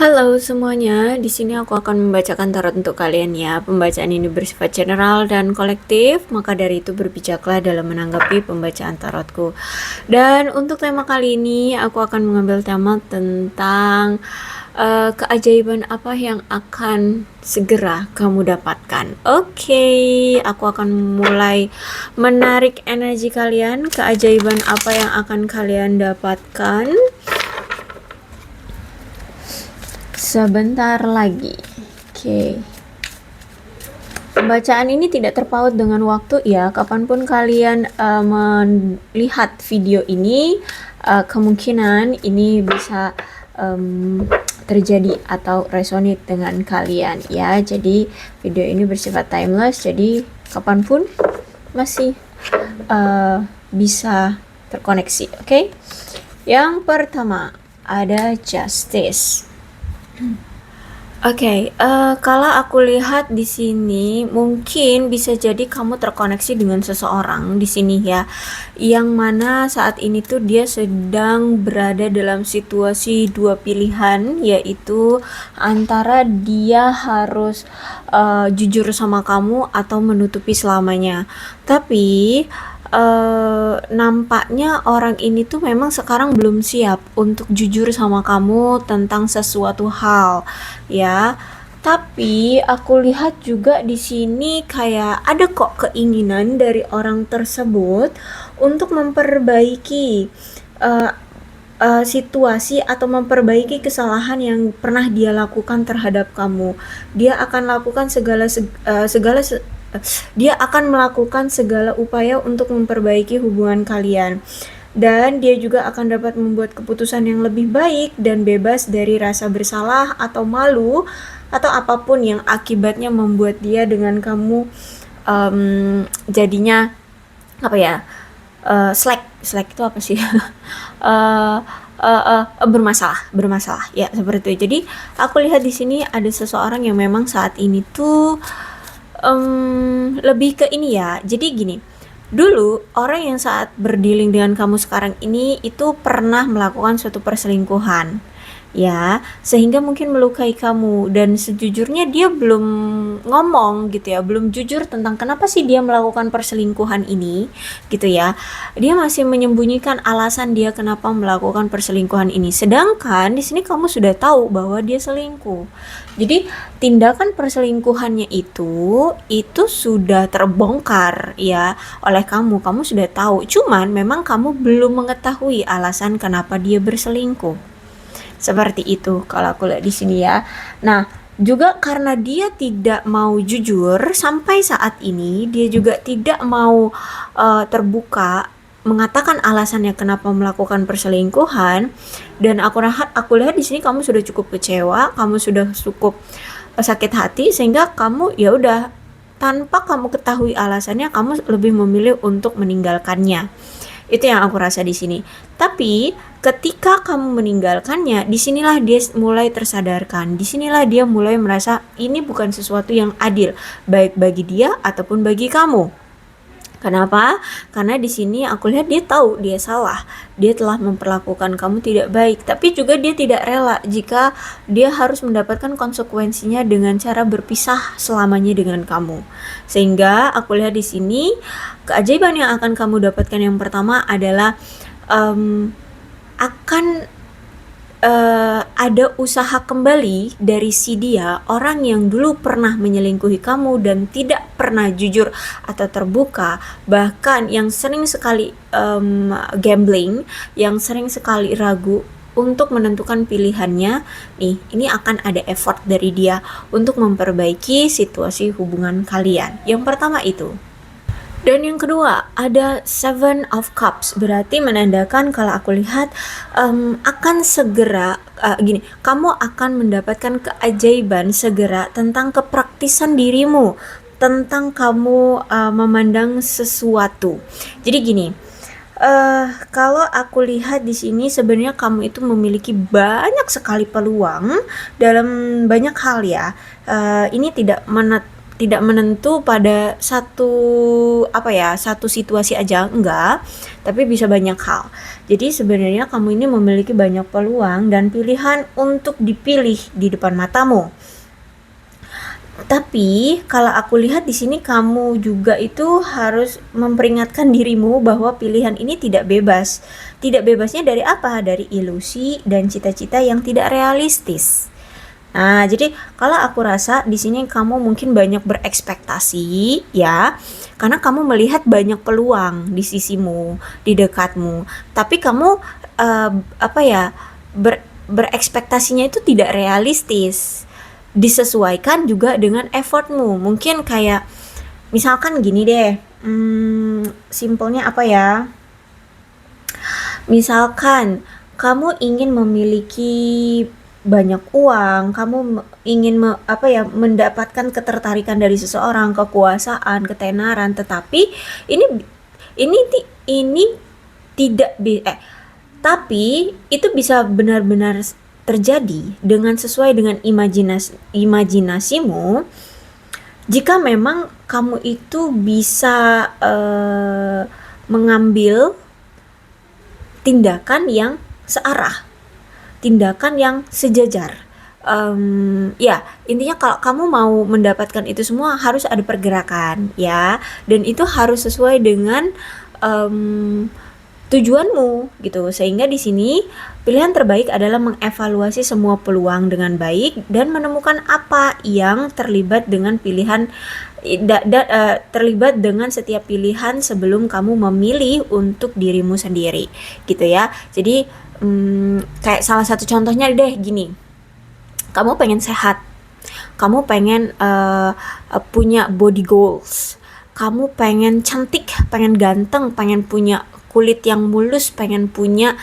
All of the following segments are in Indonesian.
Halo semuanya, di sini aku akan membacakan tarot untuk kalian ya. Pembacaan ini bersifat general dan kolektif, maka dari itu berbijaklah dalam menanggapi pembacaan tarotku. Dan untuk tema kali ini, aku akan mengambil tema tentang keajaiban apa yang akan segera kamu dapatkan. Oke, aku akan mulai menarik energi kalian. Keajaiban apa yang akan kalian dapatkan sebentar lagi. Oke. Pembacaan ini tidak terpaut dengan waktu ya. Kapanpun kalian melihat video ini, kemungkinan ini bisa terjadi atau resonate dengan kalian ya. Jadi video ini bersifat timeless. Jadi kapanpun masih bisa terkoneksi. Oke. Yang pertama ada Justice. Oke, kalau aku lihat di sini mungkin bisa jadi kamu terkoneksi dengan seseorang di sini ya, yang mana saat ini tuh dia sedang berada dalam situasi dua pilihan, yaitu antara dia harus jujur sama kamu atau menutupi selamanya. Tapi nampaknya orang ini tuh memang sekarang belum siap untuk jujur sama kamu tentang sesuatu hal ya. Tapi aku lihat juga di sini kayak ada kok keinginan dari orang tersebut untuk memperbaiki uh, situasi atau memperbaiki kesalahan yang pernah dia lakukan terhadap kamu. Dia akan lakukan dia akan melakukan segala upaya untuk memperbaiki hubungan kalian. Dan dia juga akan dapat membuat keputusan yang lebih baik dan bebas dari rasa bersalah atau malu atau apapun yang akibatnya membuat dia dengan kamu jadinya apa ya, slack itu apa sih? Bermasalah ya, seperti itu. Jadi aku lihat di sini ada seseorang yang memang saat ini tuh lebih ke ini ya. Jadi gini, dulu orang yang saat berdealing dengan kamu sekarang ini itu pernah melakukan suatu perselingkuhan ya, sehingga mungkin melukai kamu, dan sejujurnya dia belum ngomong gitu ya, belum jujur tentang kenapa sih dia melakukan perselingkuhan ini gitu ya. Dia masih menyembunyikan alasan dia kenapa melakukan perselingkuhan ini, sedangkan di sini kamu sudah tahu bahwa dia selingkuh. Jadi tindakan perselingkuhannya itu sudah terbongkar ya oleh kamu. Kamu sudah tahu, cuman memang kamu belum mengetahui alasan kenapa dia berselingkuh. Seperti itu kalau aku lihat di sini ya. Nah, juga karena dia tidak mau jujur sampai saat ini, dia juga tidak mau terbuka mengatakan alasannya kenapa melakukan perselingkuhan, dan aku lihat di sini kamu sudah cukup kecewa, kamu sudah cukup sakit hati, sehingga kamu ya udah, tanpa kamu ketahui alasannya, kamu lebih memilih untuk meninggalkannya. Itu yang aku rasa di sini. Tapi ketika kamu meninggalkannya, disinilah dia mulai tersadarkan. Disinilah dia mulai merasa ini bukan sesuatu yang adil, baik bagi dia ataupun bagi kamu. Kenapa? Karena di sini aku lihat dia tahu dia salah. Dia telah memperlakukan kamu tidak baik, tapi juga dia tidak rela jika dia harus mendapatkan konsekuensinya dengan cara berpisah selamanya dengan kamu. Sehingga aku lihat di sini keajaiban yang akan kamu dapatkan yang pertama adalah akan ada usaha kembali dari si dia, orang yang dulu pernah menyelingkuhi kamu dan tidak pernah jujur atau terbuka, bahkan yang sering sekali gambling, yang sering sekali ragu untuk menentukan pilihannya. Nih, ini akan ada effort dari dia untuk memperbaiki situasi hubungan kalian. Yang pertama itu. Dan yang kedua ada Seven of Cups, berarti menandakan kalau aku lihat akan segera gini, kamu akan mendapatkan keajaiban segera tentang kepraktisan dirimu, tentang kamu memandang sesuatu. Jadi gini, kalau aku lihat di sini sebenarnya kamu itu memiliki banyak sekali peluang dalam banyak hal ya. Ini tidak tidak menentu pada satu situasi aja, enggak, tapi bisa banyak hal. Jadi sebenarnya kamu ini memiliki banyak peluang dan pilihan untuk dipilih di depan matamu. Tapi kalau aku lihat di sini kamu juga itu harus memperingatkan dirimu bahwa pilihan ini tidak bebas. Tidak bebasnya dari apa? Dari ilusi dan cita-cita yang tidak realistis. Nah, jadi kalau aku rasa di sini kamu mungkin banyak berekspektasi ya, karena kamu melihat banyak peluang di sisimu, di dekatmu. Tapi kamu eh, apa ya berekspektasinya itu tidak realistis. Disesuaikan juga dengan effortmu. Mungkin kayak misalkan gini deh, simpelnya apa ya? Misalkan kamu ingin memiliki banyak uang, kamu ingin mendapatkan ketertarikan dari seseorang, kekuasaan, ketenaran, tetapi ini ini tidak tapi itu bisa benar-benar terjadi dengan sesuai dengan imajinasimu jika memang kamu itu bisa mengambil tindakan yang searah, tindakan yang sejajar. Ya, intinya kalau kamu mau mendapatkan itu semua harus ada pergerakan, ya, dan itu harus sesuai dengan em, tujuanmu gitu. Sehingga di sini pilihan terbaik adalah mengevaluasi semua peluang dengan baik dan menemukan apa yang terlibat dengan terlibat dengan setiap pilihan sebelum kamu memilih untuk dirimu sendiri gitu ya. Jadi kayak salah satu contohnya deh gini, kamu pengen sehat, kamu pengen punya body goals, kamu pengen cantik, pengen ganteng, pengen punya kulit yang mulus, pengen punya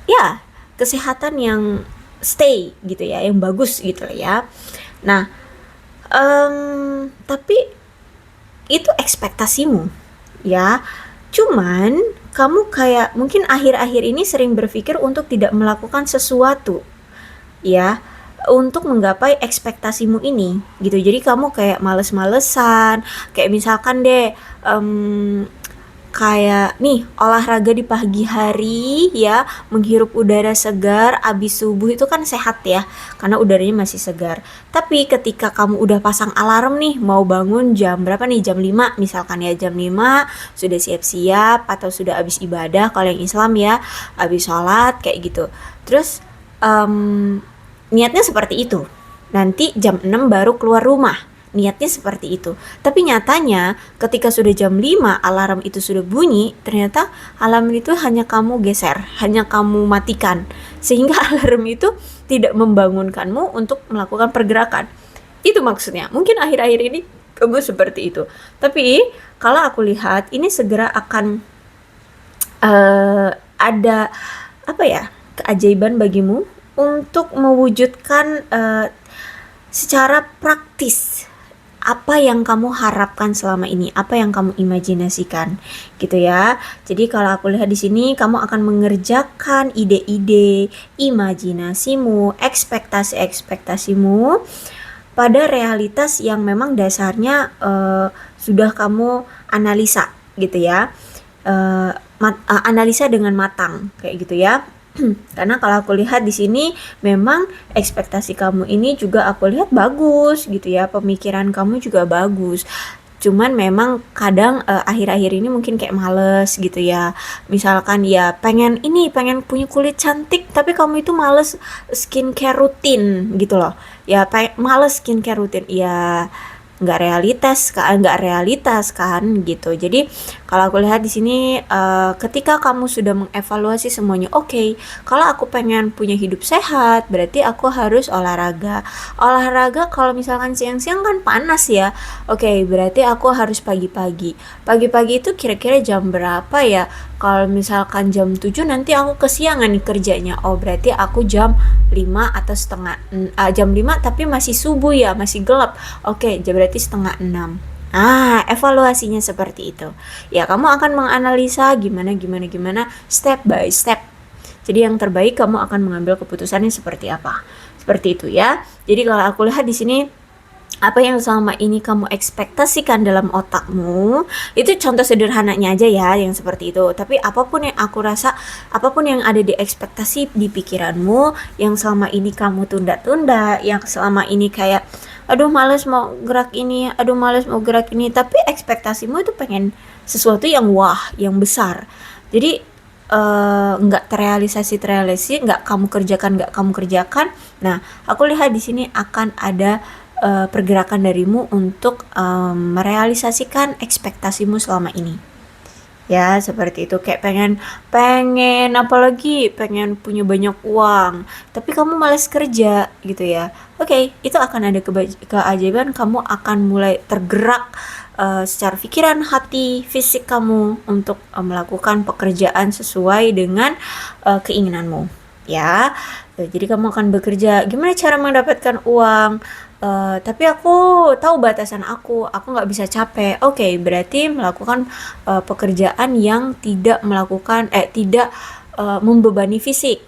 ya kesehatan yang stay gitu ya, yang bagus gitu ya. Nah, tapi itu ekspektasimu ya. Cuman kamu kayak mungkin akhir-akhir ini sering berpikir untuk tidak melakukan sesuatu ya untuk menggapai ekspektasimu ini gitu. Jadi kamu kayak males-malesan, kayak misalkan deh kayak nih olahraga di pagi hari ya, menghirup udara segar abis subuh itu kan sehat ya, karena udaranya masih segar. Tapi ketika kamu udah pasang alarm nih, mau bangun jam berapa nih, jam 5 misalkan ya, jam 5 sudah siap-siap atau sudah abis ibadah kalau yang Islam ya, abis sholat kayak gitu. Terus niatnya seperti itu, nanti jam 6 baru keluar rumah, niatnya seperti itu. Tapi nyatanya ketika sudah jam 5 alarm itu sudah bunyi, ternyata alarm itu hanya kamu geser, hanya kamu matikan, sehingga alarm itu tidak membangunkanmu untuk melakukan pergerakan. Itu maksudnya. Mungkin akhir-akhir ini kamu seperti itu. Tapi kalau aku lihat ini segera akan ada apa ya, keajaiban bagimu untuk mewujudkan secara praktis apa yang kamu harapkan selama ini, apa yang kamu imajinasikan, gitu ya. Jadi kalau aku lihat di sini, kamu akan mengerjakan ide-ide, imajinasimu, ekspektasi-ekspektasimu pada realitas yang memang dasarnya sudah kamu analisa, gitu ya. Analisa dengan matang, kayak gitu ya. Karena kalau aku lihat di sini memang ekspektasi kamu ini juga aku lihat bagus gitu ya, pemikiran kamu juga bagus. Cuman memang kadang akhir-akhir ini mungkin kayak males gitu ya. Misalkan ya pengen punya kulit cantik tapi kamu itu males skincare rutin gitu loh. Ya males skincare rutin. Ya nggak realitas kan gitu. Jadi kalau aku lihat di sini ketika kamu sudah mengevaluasi semuanya, oke, kalau aku pengen punya hidup sehat berarti aku harus olahraga kalau misalkan siang-siang kan panas ya, oke, berarti aku harus pagi-pagi itu kira-kira jam berapa ya? Kalau misalkan jam 7 nanti aku kesiangan nih kerjanya, oh berarti aku jam 5 atau jam 5 tapi masih subuh ya, masih gelap, oke, berarti setengah 6. Evaluasinya seperti itu. Ya, kamu akan menganalisa gimana step by step. Jadi yang terbaik kamu akan mengambil keputusannya seperti apa. Seperti itu ya. Jadi kalau aku lihat di sini apa yang selama ini kamu ekspektasikan dalam otakmu, itu contoh sederhananya aja ya yang seperti itu. Tapi apapun yang aku rasa, apapun yang ada di ekspektasi di pikiranmu, yang selama ini kamu tunda-tunda, yang selama ini kayak, aduh males mau gerak ini, aduh males mau gerak ini, tapi ekspektasimu itu pengen sesuatu yang wah, yang besar. Jadi nggak terrealisasi, nggak kamu kerjakan. Nah, aku lihat di sini akan ada pergerakan darimu untuk merealisasikan ekspektasimu selama ini. Ya, seperti itu. Kayak pengen apalagi pengen punya banyak uang, tapi kamu malas kerja gitu ya. Oke, itu akan ada keajaiban, kamu akan mulai tergerak secara pikiran, hati, fisik kamu untuk melakukan pekerjaan sesuai dengan keinginanmu. Ya, jadi kamu akan bekerja. Gimana cara mendapatkan uang? Tapi aku tahu batasan aku nggak bisa capek. Oke, berarti melakukan pekerjaan yang tidak membebani fisik.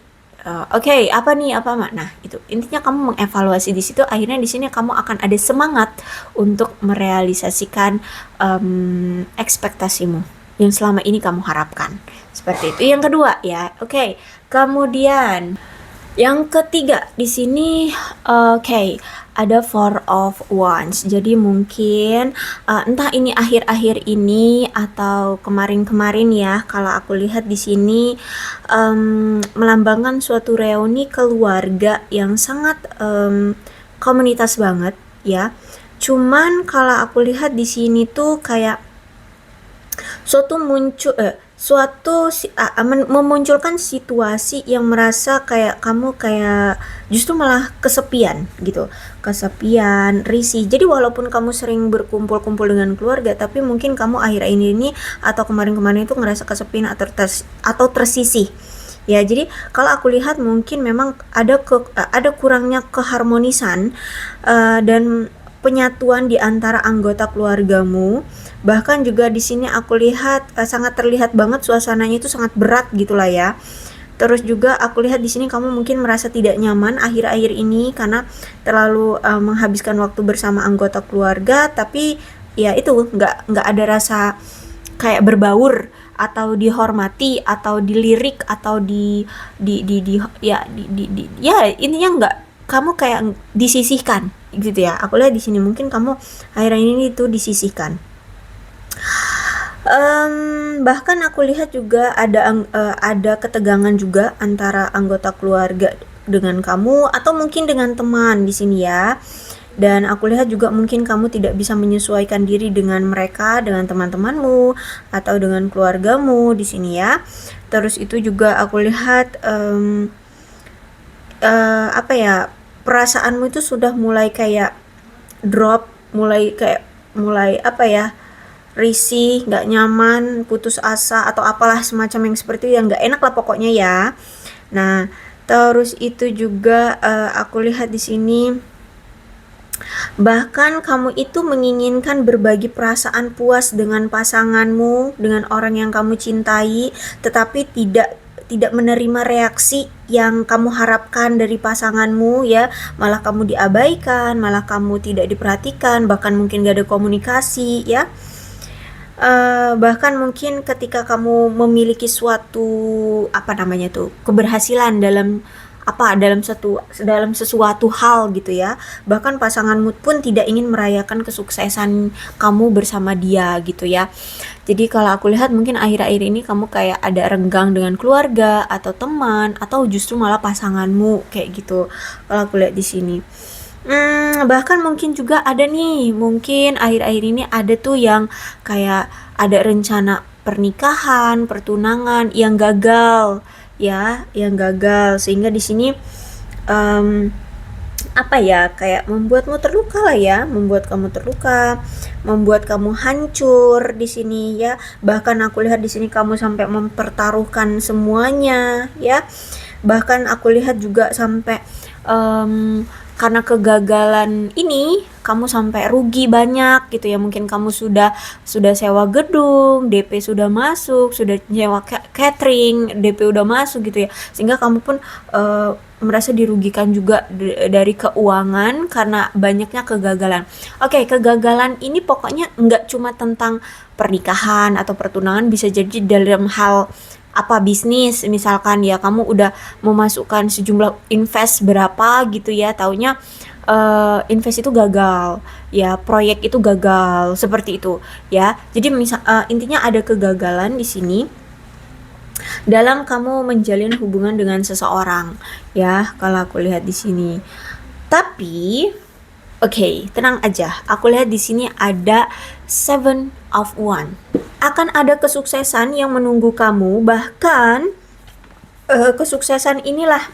Oke, apa nih, apa mak? Nah, itu intinya kamu mengevaluasi di situ. Akhirnya di sini kamu akan ada semangat untuk merealisasikan ekspektasimu yang selama ini kamu harapkan. Seperti itu. Yang kedua ya, oke. Kemudian yang ketiga di sini, oke, ada Four of Wands. Jadi mungkin entah ini akhir-akhir ini atau kemarin-kemarin ya, kalau aku lihat di sini melambangkan suatu reuni keluarga yang sangat komunitas banget ya. Cuman kalau aku lihat di sini tuh kayak memunculkan situasi yang merasa kayak kamu kayak justru malah kesepian gitu, risih. Jadi walaupun kamu sering berkumpul-kumpul dengan keluarga, tapi mungkin kamu akhir ini atau kemarin-kemarin itu ngerasa kesepian atau tersisih. Ya, jadi kalau aku lihat mungkin memang ada kurangnya keharmonisan dan penyatuan di antara anggota keluargamu. Bahkan juga di sini aku lihat sangat terlihat banget suasananya itu sangat berat gitulah ya. Terus juga aku lihat di sini kamu mungkin merasa tidak nyaman akhir-akhir ini karena terlalu menghabiskan waktu bersama anggota keluarga, tapi ya itu nggak ada rasa kayak berbaur atau dihormati atau dilirik atau ya intinya nggak, kamu kayak disisihkan gitu ya. Aku lihat di sini mungkin kamu akhir ini itu disisihkan. Bahkan aku lihat juga ada ketegangan juga antara anggota keluarga dengan kamu atau mungkin dengan teman di sini ya. Dan aku lihat juga mungkin kamu tidak bisa menyesuaikan diri dengan mereka, dengan teman-temanmu atau dengan keluargamu di sini ya. Terus itu juga aku lihat perasaanmu itu sudah mulai kayak drop, mulai risih, nggak nyaman, putus asa atau apalah semacam yang seperti itu, yang nggak enak lah pokoknya ya. Nah, terus itu juga aku lihat di sini bahkan kamu itu menginginkan berbagi perasaan puas dengan pasanganmu, dengan orang yang kamu cintai, tetapi tidak menerima reaksi yang kamu harapkan dari pasanganmu ya, malah kamu diabaikan, malah kamu tidak diperhatikan, bahkan mungkin gak ada komunikasi ya. Bahkan mungkin ketika kamu memiliki suatu keberhasilan dalam sesuatu hal gitu ya, bahkan pasanganmu pun tidak ingin merayakan kesuksesan kamu bersama dia gitu ya. Jadi kalau aku lihat mungkin akhir-akhir ini kamu kayak ada renggang dengan keluarga atau teman atau justru malah pasanganmu kayak gitu. Kalau aku lihat di sini. Bahkan mungkin juga ada nih, mungkin akhir-akhir ini ada tuh yang kayak ada rencana pernikahan, pertunangan yang gagal ya, sehingga di sini kayak membuatmu terluka lah ya, membuat kamu hancur di sini ya. Bahkan aku lihat di sini kamu sampai mempertaruhkan semuanya ya. Bahkan aku lihat juga sampai karena kegagalan ini kamu sampai rugi banyak gitu ya. Mungkin kamu sudah sewa gedung, DP sudah masuk, sudah nyewa catering, DP udah masuk gitu ya, sehingga kamu pun merasa dirugikan juga dari keuangan karena banyaknya kegagalan. Oke, kegagalan ini pokoknya nggak cuma tentang pernikahan atau pertunangan, bisa jadi dalam hal apa bisnis, misalkan ya kamu udah memasukkan sejumlah invest berapa gitu ya, taunya invest itu gagal ya, proyek itu gagal, seperti itu ya. Jadi intinya ada kegagalan di sini dalam kamu menjalin hubungan dengan seseorang ya, kalau aku lihat di sini. Tapi oke, tenang aja. Aku lihat di sini ada Seven of Wands. Akan ada kesuksesan yang menunggu kamu, bahkan kesuksesan inilah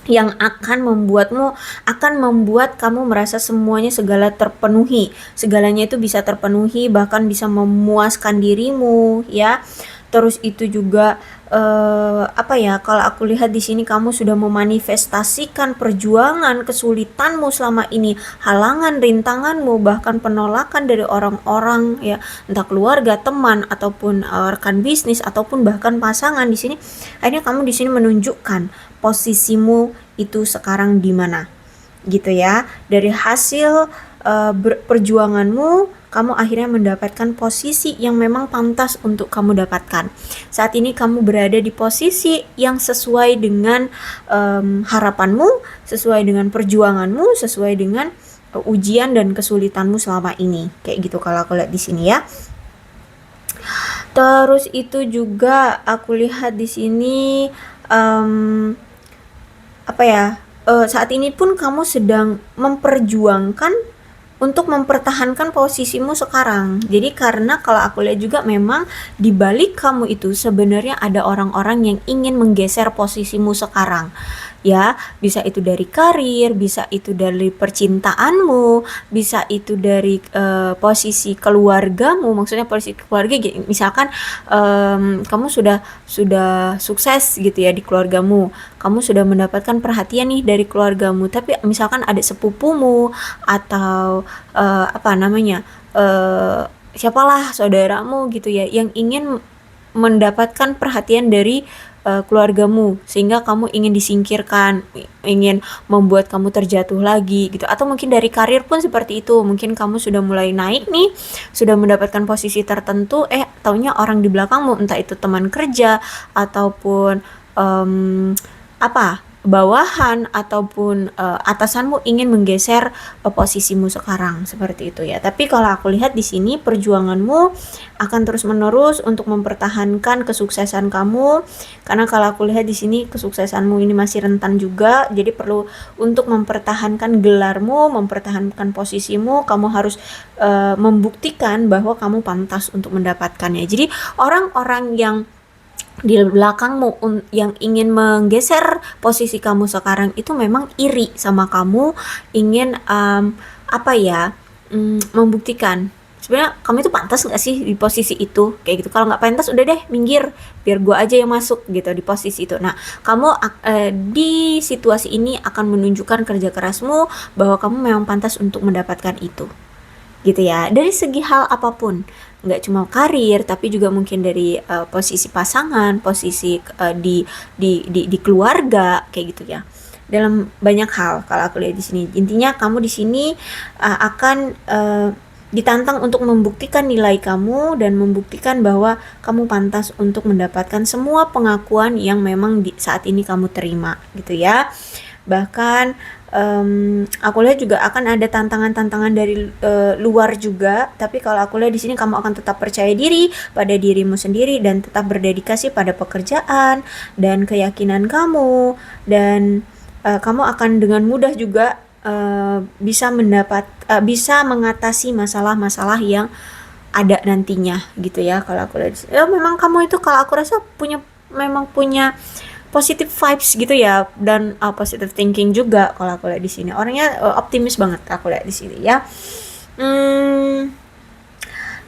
yang akan membuat kamu merasa semuanya segalanya itu bisa terpenuhi, bahkan bisa memuaskan dirimu ya. Terus itu juga kalau aku lihat di sini kamu sudah memanifestasikan perjuangan kesulitanmu selama ini, halangan, rintanganmu, bahkan penolakan dari orang-orang ya, entah keluarga, teman ataupun rekan bisnis ataupun bahkan pasangan. Di sini akhirnya kamu di sini menunjukkan posisimu itu sekarang di mana gitu ya. Dari hasil perjuanganmu, kamu akhirnya mendapatkan posisi yang memang pantas untuk kamu dapatkan. Saat ini kamu berada di posisi yang sesuai dengan harapanmu, sesuai dengan perjuanganmu, sesuai dengan ujian dan kesulitanmu selama ini. Kayak gitu kalau aku lihat di sini ya. Terus itu juga aku lihat di sini saat ini pun kamu sedang memperjuangkan untuk mempertahankan posisimu sekarang. Jadi karena kalau aku lihat juga memang di balik kamu itu sebenarnya ada orang-orang yang ingin menggeser posisimu sekarang. Ya, bisa itu dari karir, bisa itu dari percintaanmu, bisa itu dari posisi keluargamu. Maksudnya posisi keluarga, misalkan kamu sudah sukses gitu ya di keluargamu, kamu sudah mendapatkan perhatian nih dari keluargamu, tapi misalkan ada sepupumu atau siapalah saudaramu gitu ya yang ingin mendapatkan perhatian dari keluargamu, sehingga kamu ingin disingkirkan, ingin membuat kamu terjatuh lagi gitu. Atau mungkin dari karir pun seperti itu, mungkin kamu sudah mulai naik nih, sudah mendapatkan posisi tertentu, taunya orang di belakangmu, entah itu teman kerja ataupun bawahan ataupun atasanmu ingin menggeser posisimu sekarang, seperti itu ya. Tapi kalau aku lihat di sini perjuanganmu akan terus-menerus untuk mempertahankan kesuksesan kamu, karena kalau aku lihat di sini kesuksesanmu ini masih rentan juga, jadi perlu untuk mempertahankan gelarmu, mempertahankan posisimu, kamu harus membuktikan bahwa kamu pantas untuk mendapatkannya. Jadi orang-orang yang di belakangmu yang ingin menggeser posisi kamu sekarang itu memang iri sama kamu, ingin membuktikan sebenarnya kamu itu pantas nggak sih di posisi itu, kayak gitu. Kalau nggak pantas udah deh minggir, biar gue aja yang masuk gitu di posisi itu. Nah, kamu di situasi ini akan menunjukkan kerja kerasmu bahwa kamu memang pantas untuk mendapatkan itu gitu ya, dari segi hal apapun, nggak cuma karir tapi juga mungkin dari posisi pasangan, posisi di keluarga, kayak gitu ya, dalam banyak hal. Kalau aku lihat di sini intinya kamu di sini akan ditantang untuk membuktikan nilai kamu dan membuktikan bahwa kamu pantas untuk mendapatkan semua pengakuan yang memang saat ini kamu terima gitu ya. Bahkan aku lihat juga akan ada tantangan-tantangan dari luar juga, tapi kalau aku lihat di sini kamu akan tetap percaya diri pada dirimu sendiri dan tetap berdedikasi pada pekerjaan dan keyakinan kamu, dan kamu akan dengan mudah juga bisa mengatasi masalah-masalah yang ada nantinya gitu ya. Kalau aku lihat memang kamu itu kalau aku rasa memang punya positive vibes gitu ya, dan positive thinking juga. Kalau aku lihat di sini orangnya optimis banget aku lihat di sini ya.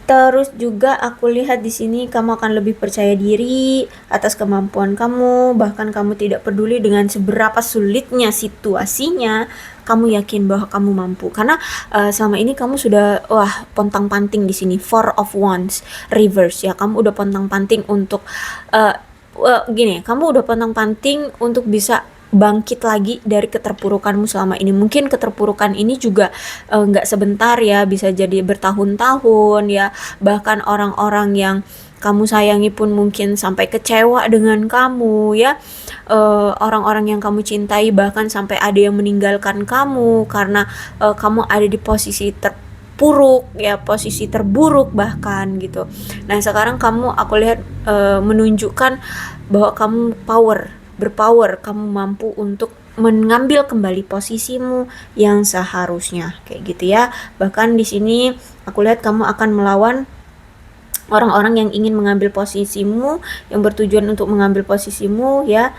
Terus juga aku lihat di sini kamu akan lebih percaya diri atas kemampuan kamu, bahkan kamu tidak peduli dengan seberapa sulitnya situasinya, kamu yakin bahwa kamu mampu. Karena selama ini kamu sudah pontang-panting di sini, Four of Wands reverse ya. Kamu udah pontang-panting untuk kamu udah pontang-panting untuk bisa bangkit lagi dari keterpurukanmu selama ini. Mungkin keterpurukan ini juga nggak sebentar ya, bisa jadi bertahun-tahun ya. Bahkan orang-orang yang kamu sayangi pun mungkin sampai kecewa dengan kamu ya. Orang-orang yang kamu cintai bahkan sampai ada yang meninggalkan kamu karena kamu ada di posisi terpuruk ya, posisi terburuk bahkan gitu. Nah sekarang aku lihat menunjukkan bahwa kamu berpower, kamu mampu untuk mengambil kembali posisimu yang seharusnya kayak gitu ya. Bahkan di sini aku lihat kamu akan melawan orang-orang yang ingin mengambil posisimu, yang bertujuan untuk mengambil posisimu ya.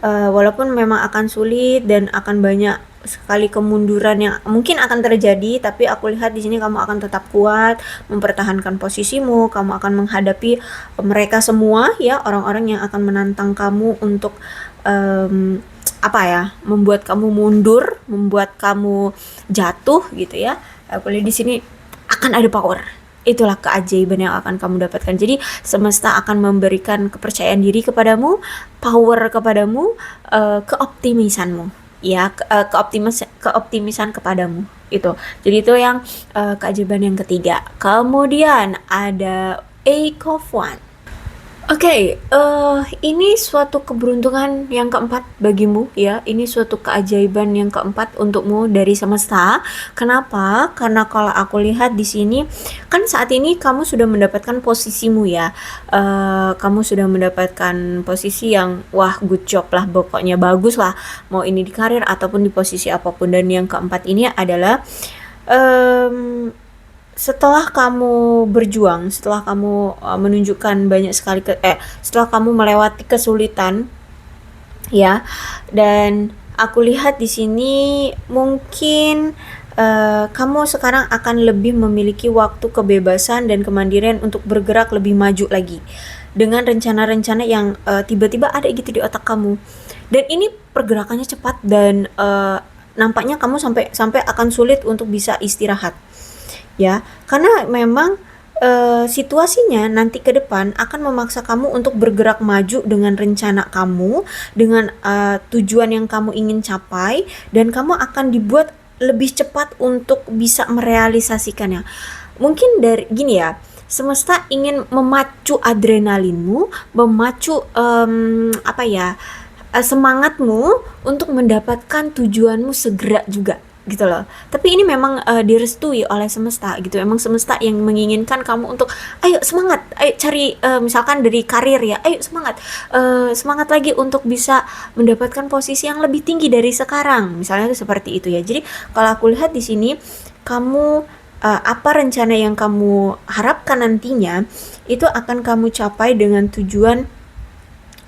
Walaupun memang akan sulit dan akan banyak sekali kemunduran yang mungkin akan terjadi, tapi aku lihat di sini kamu akan tetap kuat mempertahankan posisimu. Kamu akan menghadapi mereka semua ya, orang-orang yang akan menantang kamu untuk membuat kamu mundur, membuat kamu jatuh gitu ya. Aku lihat di sini akan ada power. Itulah keajaiban yang akan kamu dapatkan. Jadi semesta akan memberikan kepercayaan diri kepadamu, power kepadamu, keoptimisanmu ya, keoptimisan kepadamu itu. Jadi itu yang keajaiban yang ketiga. Kemudian ada Eight of Wands. Oke, ini suatu keberuntungan yang keempat bagimu ya. Ini suatu keajaiban yang keempat untukmu dari semesta. Kenapa? Karena kalau aku lihat di sini kan saat ini kamu sudah mendapatkan posisimu ya. Kamu sudah mendapatkan posisi yang good job lah, pokoknya bagus lah. Mau ini di karir ataupun di posisi apapun. Dan yang keempat ini adalah setelah kamu berjuang, setelah kamu menunjukkan banyak sekali setelah kamu melewati kesulitan ya, dan aku lihat di sini mungkin kamu sekarang akan lebih memiliki waktu kebebasan dan kemandirian untuk bergerak lebih maju lagi dengan rencana-rencana yang tiba-tiba ada gitu di otak kamu. Dan ini pergerakannya cepat dan nampaknya kamu sampai akan sulit untuk bisa istirahat. Ya, karena memang situasinya nanti ke depan akan memaksa kamu untuk bergerak maju dengan rencana kamu, dengan tujuan yang kamu ingin capai, dan kamu akan dibuat lebih cepat untuk bisa merealisasikannya. Mungkin dari gini ya, semesta ingin memacu adrenalinmu, memacu semangatmu untuk mendapatkan tujuanmu segera juga gitu loh. Tapi ini memang direstui oleh semesta gitu. Emang semesta yang menginginkan kamu untuk ayo semangat, ayo cari misalkan dari karir ya, ayo semangat, semangat lagi untuk bisa mendapatkan posisi yang lebih tinggi dari sekarang. Misalnya seperti itu ya. Jadi kalau aku lihat di sini kamu apa rencana yang kamu harapkan nantinya itu akan kamu capai dengan tujuan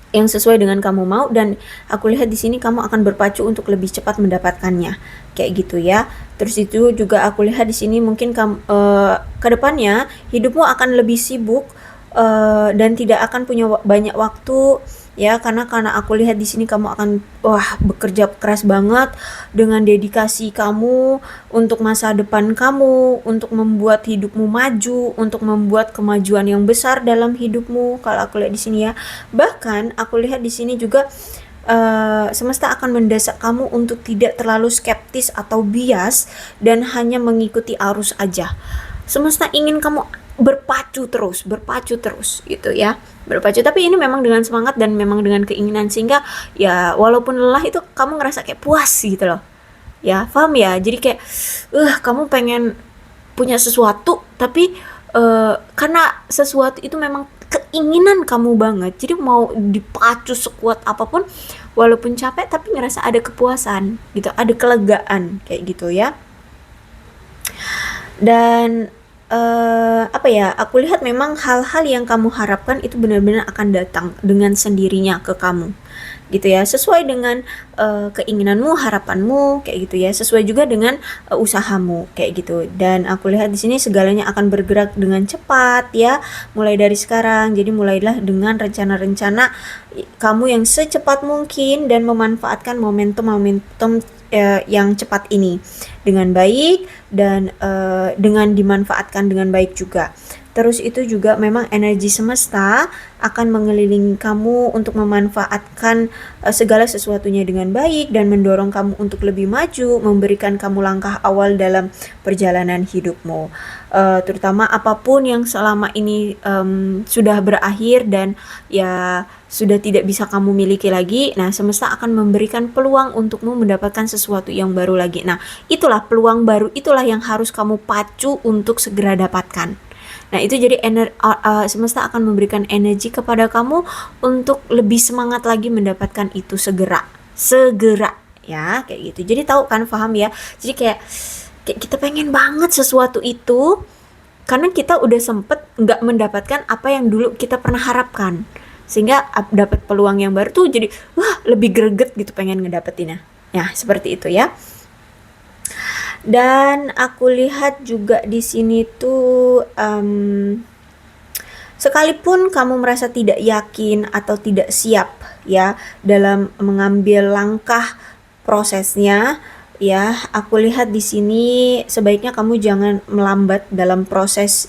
yang sesuai dengan kamu mau, dan aku lihat di sini kamu akan berpacu untuk lebih cepat mendapatkannya kayak gitu ya. Terus itu juga aku lihat di sini mungkin kamu ke depannya hidupmu akan lebih sibuk dan tidak akan punya banyak waktu ya, karena aku lihat di sini kamu akan bekerja keras banget dengan dedikasi kamu untuk masa depan kamu, untuk membuat hidupmu maju, untuk membuat kemajuan yang besar dalam hidupmu kalau aku lihat di sini ya. Bahkan aku lihat di sini juga semesta akan mendesak kamu untuk tidak terlalu skeptis atau bias dan hanya mengikuti arus aja. Semesta ingin kamu berpacu terus gitu ya, berpacu, tapi ini memang dengan semangat dan memang dengan keinginan, sehingga ya walaupun lelah itu kamu ngerasa kayak puas gitu loh ya, paham ya. Jadi kayak kamu pengen punya sesuatu, tapi karena sesuatu itu memang keinginan kamu banget, jadi mau dipacu sekuat apapun walaupun capek tapi ngerasa ada kepuasan gitu, ada kelegaan kayak gitu ya. Dan aku lihat memang hal-hal yang kamu harapkan itu benar-benar akan datang dengan sendirinya ke kamu gitu ya, sesuai dengan keinginanmu, harapanmu kayak gitu ya, sesuai juga dengan usahamu kayak gitu. Dan aku lihat di sini segalanya akan bergerak dengan cepat ya, mulai dari sekarang. Jadi mulailah dengan rencana-rencana kamu yang secepat mungkin dan memanfaatkan momentum-momentum yang cepat ini dengan baik dan dengan dimanfaatkan dengan baik juga. Terus itu juga memang energi semesta akan mengelilingi kamu untuk memanfaatkan segala sesuatunya dengan baik dan mendorong kamu untuk lebih maju, memberikan kamu langkah awal dalam perjalanan hidupmu. Terutama apapun yang selama ini sudah berakhir dan ya sudah tidak bisa kamu miliki lagi, nah semesta akan memberikan peluang untukmu mendapatkan sesuatu yang baru lagi. Nah, itulah peluang baru, itulah yang harus kamu pacu untuk segera dapatkan. Nah, itu jadi semesta akan memberikan energi kepada kamu untuk lebih semangat lagi mendapatkan itu segera. Segera ya, kayak gitu. Jadi tahu kan, paham ya? Jadi kayak kita pengen banget sesuatu itu karena kita udah sempet nggak mendapatkan apa yang dulu kita pernah harapkan. Sehingga dapat peluang yang baru tuh jadi wah lebih greget gitu pengen ngedapetinnya. Ya, seperti itu ya. Dan aku lihat juga di sini tuh sekalipun kamu merasa tidak yakin atau tidak siap ya dalam mengambil langkah prosesnya, ya, aku lihat di sini sebaiknya kamu jangan melambat dalam proses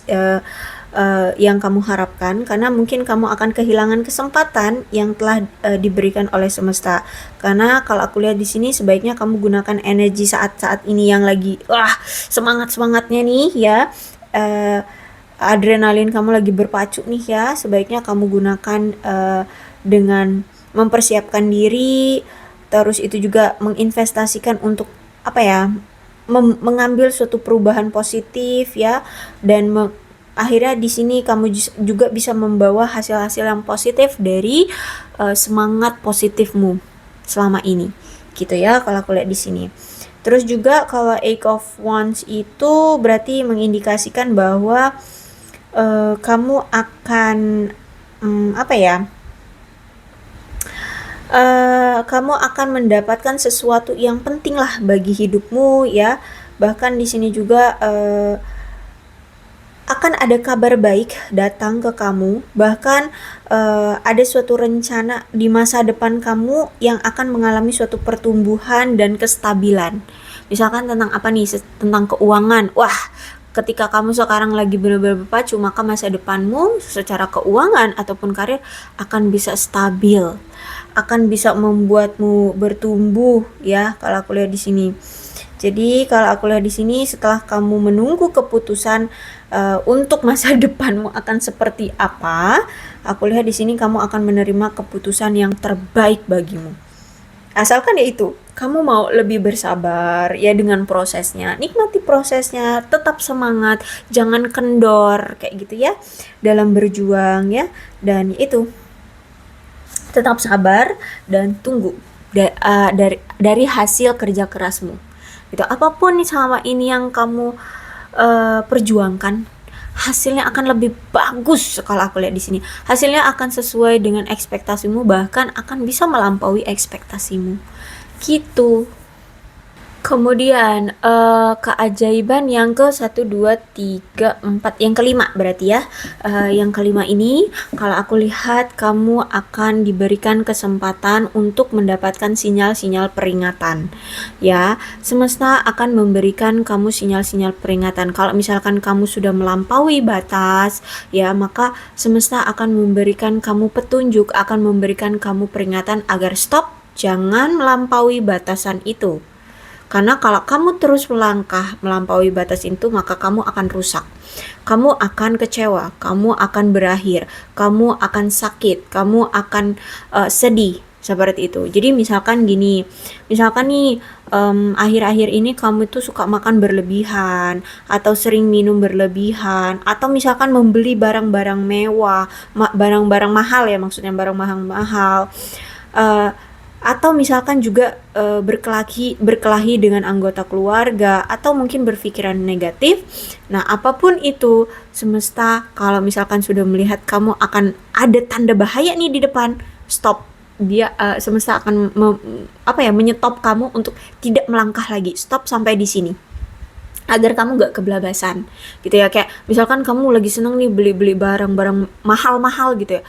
yang kamu harapkan, karena mungkin kamu akan kehilangan kesempatan yang telah diberikan oleh semesta. Karena kalau aku lihat di sini sebaiknya kamu gunakan energi saat-saat ini yang lagi semangat-semangatnya nih ya. Adrenalin kamu lagi berpacu nih ya. Sebaiknya kamu gunakan dengan mempersiapkan diri, terus itu juga menginvestasikan untuk apa ya? Mengambil suatu perubahan positif ya, dan akhirnya di sini kamu juga bisa membawa hasil-hasil yang positif dari semangat positifmu selama ini, gitu ya kalau aku lihat di sini. Terus juga kalau Eight of Wands itu berarti mengindikasikan bahwa kamu akan apa ya? Kamu akan mendapatkan sesuatu yang penting lah bagi hidupmu ya. Bahkan di sini juga akan ada kabar baik datang ke kamu, bahkan ada suatu rencana di masa depan kamu yang akan mengalami suatu pertumbuhan dan kestabilan. Misalkan tentang apa nih? Tentang keuangan. Wah, ketika kamu sekarang lagi benar-benar berpacu, maka masa depanmu secara keuangan ataupun karir akan bisa stabil, akan bisa membuatmu bertumbuh ya kalau aku lihat di sini. Jadi kalau aku lihat di sini setelah kamu menunggu keputusan untuk masa depanmu akan seperti apa, aku lihat di sini kamu akan menerima keputusan yang terbaik bagimu. Asalkan ya itu, kamu mau lebih bersabar ya dengan prosesnya, nikmati prosesnya, tetap semangat, jangan kendor kayak gitu ya dalam berjuang ya, dan itu tetap sabar dan tunggu dari hasil kerja kerasmu. Itu apapun nih selama ini yang kamu perjuangkan, hasilnya akan lebih bagus. Kalau aku lihat di sini hasilnya akan sesuai dengan ekspektasimu, bahkan akan bisa melampaui ekspektasimu gitu. Kemudian keajaiban yang ke 1, 2, 3, 4, yang kelima berarti ya. Yang kelima ini kalau aku lihat kamu akan diberikan kesempatan untuk mendapatkan sinyal-sinyal peringatan ya. Semesta akan memberikan kamu sinyal-sinyal peringatan. Kalau misalkan kamu sudah melampaui batas ya, maka semesta akan memberikan kamu petunjuk, akan memberikan kamu peringatan agar stop, jangan melampaui batasan itu. Karena kalau kamu terus melangkah melampaui batas itu, maka kamu akan rusak. Kamu akan kecewa, kamu akan berakhir, kamu akan sakit, kamu akan sedih, seperti itu. Jadi misalkan gini, misalkan nih akhir-akhir ini kamu tuh suka makan berlebihan, atau sering minum berlebihan, atau misalkan membeli barang-barang mewah, barang-barang mahal ya, maksudnya barang mahal-mahal. Atau misalkan juga berkelahi dengan anggota keluarga, atau mungkin berpikiran negatif. Nah, apapun itu, semesta kalau misalkan sudah melihat kamu akan ada tanda bahaya nih di depan, stop, dia semesta akan menyetop kamu untuk tidak melangkah lagi, stop sampai di sini, agar kamu gak kebablasan gitu ya. Kayak misalkan kamu lagi seneng nih beli-beli barang-barang mahal-mahal gitu ya,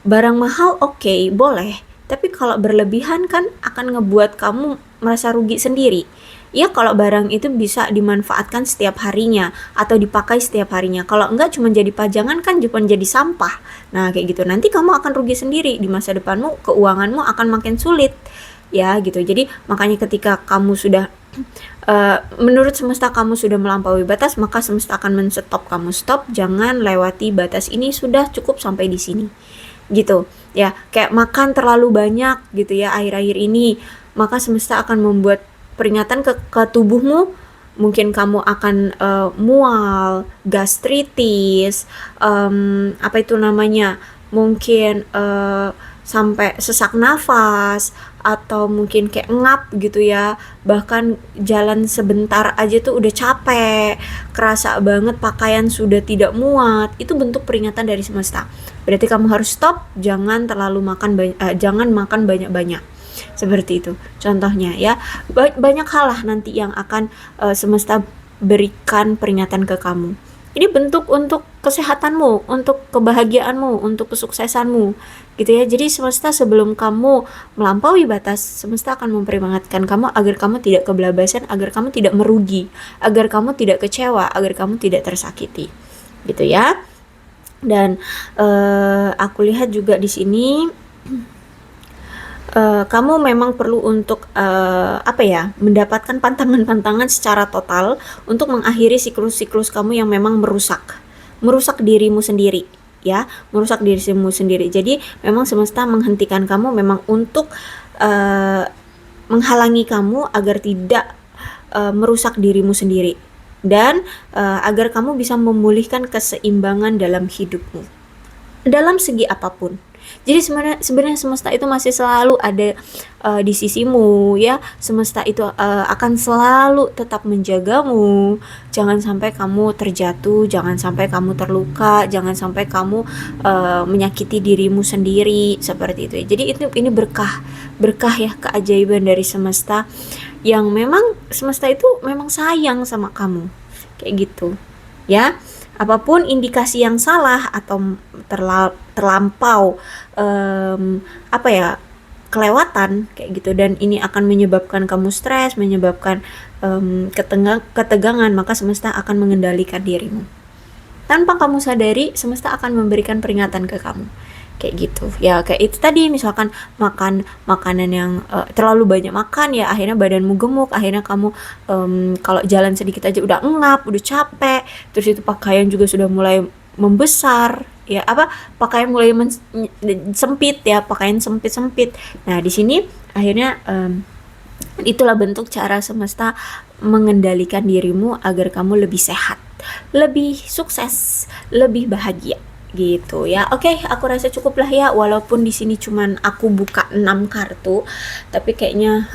barang mahal oke, boleh, tapi kalau berlebihan kan akan ngebuat kamu merasa rugi sendiri. Ya kalau barang itu bisa dimanfaatkan setiap harinya atau dipakai setiap harinya. Kalau enggak cuma jadi pajangan kan cuma jadi sampah. Nah kayak gitu nanti kamu akan rugi sendiri di masa depanmu, keuanganmu akan makin sulit. Ya gitu. Jadi makanya ketika kamu sudah menurut semesta kamu sudah melampaui batas, maka semesta akan men-stop kamu. Stop, jangan lewati batas ini, sudah cukup sampai di sini. Gitu. Ya, kayak makan terlalu banyak gitu ya akhir-akhir ini, maka semesta akan membuat peringatan ke tubuhmu. Mungkin kamu akan mual, gastritis, apa itu namanya, mungkin sampai sesak nafas, atau mungkin kayak ngap gitu ya, bahkan jalan sebentar aja tuh udah capek, kerasa banget pakaian sudah tidak muat. Itu bentuk peringatan dari semesta. Berarti kamu harus stop, jangan terlalu jangan makan banyak-banyak. Seperti itu contohnya ya. Banyak hal lah nanti yang akan semesta berikan peringatan ke kamu. Ini bentuk untuk kesehatanmu, untuk kebahagiaanmu, untuk kesuksesanmu gitu ya. Jadi semesta sebelum kamu melampaui batas, semesta akan memperingatkan kamu agar kamu tidak kebablasan, agar kamu tidak merugi, agar kamu tidak kecewa, agar kamu tidak tersakiti gitu ya. Dan aku lihat juga di sini kamu memang perlu untuk mendapatkan pantangan-pantangan secara total untuk mengakhiri siklus-siklus kamu yang memang merusak dirimu sendiri ya, merusak dirimu sendiri. Jadi memang semesta menghentikan kamu memang untuk menghalangi kamu agar tidak merusak dirimu sendiri, dan agar kamu bisa memulihkan keseimbangan dalam hidupmu dalam segi apapun. Jadi sebenarnya semesta itu masih selalu ada di sisimu ya. Semesta itu akan selalu tetap menjagamu. Jangan sampai kamu terjatuh, jangan sampai kamu terluka, jangan sampai kamu menyakiti dirimu sendiri seperti itu. Jadi ini berkah ya, keajaiban dari semesta, yang memang semesta itu memang sayang sama kamu. Kayak gitu. Ya. Apapun indikasi yang salah atau terlampau kelewatan kayak gitu, dan ini akan menyebabkan kamu stres, menyebabkan ketegangan, maka semesta akan mengendalikan dirimu. Tanpa kamu sadari, semesta akan memberikan peringatan ke kamu. Kayak gitu ya. Kayak itu tadi, misalkan makan makanan yang terlalu banyak makan ya, akhirnya badanmu gemuk, akhirnya kamu kalau jalan sedikit aja udah ngap, udah capek, terus itu pakaian juga sudah mulai membesar ya, pakaian mulai sempit ya, pakaian sempit. Nah di sini akhirnya itulah bentuk cara semesta mengendalikan dirimu agar kamu lebih sehat, lebih sukses, lebih bahagia gitu ya. Oke, aku rasa cukup lah ya, walaupun di sini cuman aku buka 6 kartu, tapi kayaknya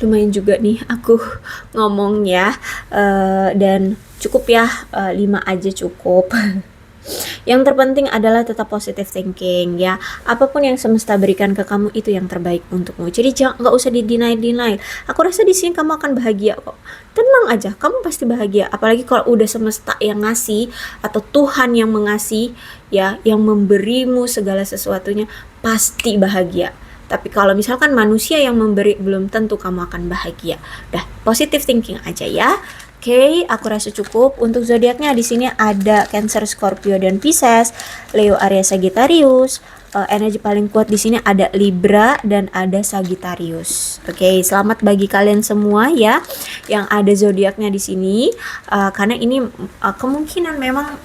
lumayan juga nih aku ngomong ya, dan cukup ya, 5 aja cukup. Yang terpenting adalah tetap positive thinking ya. Apapun yang semesta berikan ke kamu itu yang terbaik untukmu. Jadi nggak usah di-deny. Aku rasa di sini kamu akan bahagia kok. Tenang aja, kamu pasti bahagia. Apalagi kalau udah semesta yang ngasih, atau Tuhan yang mengasih ya, yang memberimu segala sesuatunya, pasti bahagia. Tapi kalau misalkan manusia yang memberi, belum tentu kamu akan bahagia. Dah, positive thinking aja ya. Oke, aku rasa cukup. Untuk zodiaknya di sini ada Cancer, Scorpio, dan Pisces, Leo, Aries, Sagittarius. Energi paling kuat di sini ada Libra dan ada Sagittarius. Oke, selamat bagi kalian semua ya yang ada zodiaknya di sini, karena ini kemungkinan memang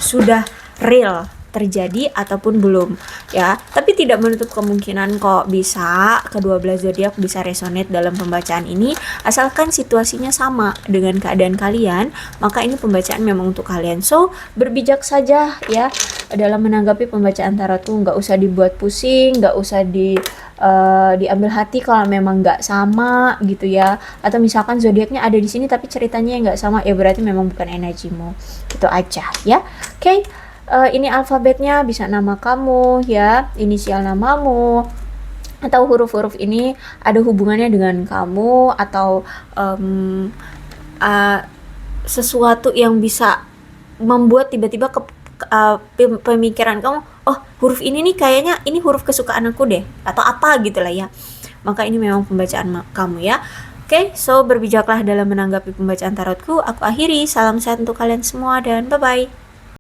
sudah real terjadi ataupun belum ya, tapi tidak menutup kemungkinan kok bisa kedua belah zodiak bisa resonate dalam pembacaan ini, asalkan situasinya sama dengan keadaan kalian, maka ini pembacaan memang untuk kalian. So berbijak saja ya dalam menanggapi pembacaan tarot tuh, nggak usah dibuat pusing, nggak usah diambil hati kalau memang nggak sama gitu ya, atau misalkan zodiaknya ada di sini tapi ceritanya nggak sama, ya berarti memang bukan energimu, gitu aja ya. Oke. Ini alfabetnya bisa nama kamu ya, inisial namamu, atau huruf-huruf ini ada hubungannya dengan kamu, atau uh, sesuatu yang bisa membuat tiba-tiba pemikiran kamu, oh huruf ini nih kayaknya ini huruf kesukaan aku deh, atau apa gitu lah ya. Maka ini memang pembacaan kamu ya. Oke, so berbijaklah dalam menanggapi pembacaan tarotku. Aku akhiri, salam sehat untuk kalian semua dan bye-bye.